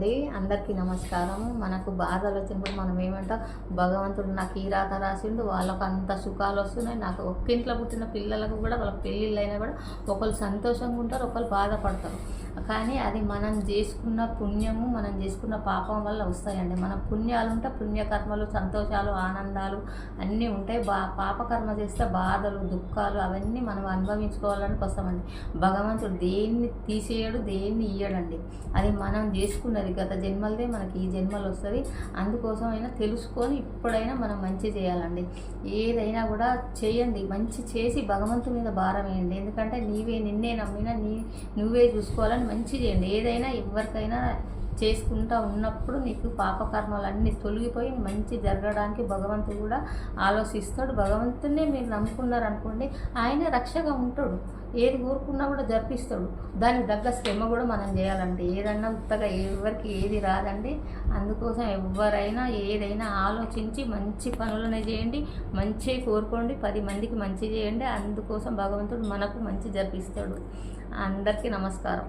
అండి, అందరికీ నమస్కారం. మనకు బాధలు వచ్చినప్పుడు మనం ఏమంటాం, భగవంతుడు నాకు ఈ రాత రాసిండు, వాళ్ళకు అంత సుఖాలు వస్తున్నాయి. నాకు ఒక్కింట్లో పుట్టిన పిల్లలకు కూడా వాళ్ళకి పెళ్ళిళ్ళు అయినా కూడా ఒకళ్ళు సంతోషంగా ఉంటారు, ఒకళ్ళు బాధపడతారు. కానీ అది మనం చేసుకున్న పుణ్యము, మనం చేసుకున్న పాపం వల్ల వస్తాయండి. మన పుణ్యాలు ఉంటే పుణ్యకర్మలు, సంతోషాలు, ఆనందాలు అన్నీ ఉంటాయి. పాపకర్మ చేస్తే బాధలు, దుఃఖాలు అవన్నీ మనం అనుభవించుకోవాలని వస్తామండి. భగవంతుడు దేన్ని తీసేయడు, దేన్ని ఇయ్యడండి. అది మనం చేసుకున్నది గత జన్మలదే మనకి ఈ జన్మలు వస్తుంది. అందుకోసం అయినా తెలుసుకొని ఇప్పుడైనా మనం మంచి చేయాలండి. ఏదైనా కూడా చేయండి, మంచి చేసి భగవంతుని మీద భారం వేయండి. ఎందుకంటే నిన్నే నమ్మినా నువ్వే చూసుకోవాలని మంచి చేయండి. ఏదైనా ఎవరికైనా చేసుకుంటూ ఉన్నప్పుడు నీకు పాపకర్మలన్నీ తొలగిపోయి మంచి జరగడానికి భగవంతుడు కూడా ఆలోచిస్తాడు. భగవంతుడినే మీరు నమ్ముకున్నారనుకోండి, ఆయన రక్షగా ఉంటాడు. ఏది కోరుకున్నా కూడా జరిపిస్తాడు. దానికి తగ్గ శ్రమ కూడా మనం చేయాలండి. ఏదన్నా ఉత్తగా ఎవరికి ఏది రాదండి. అందుకోసం ఎవరైనా ఏదైనా ఆలోచించి మంచి పనులనే చేయండి, మంచి కోరుకోండి, 10 మందికి మంచి చేయండి. అందుకోసం భగవంతుడు మనకు మంచి జరిపిస్తాడు. అందరికీ నమస్కారం.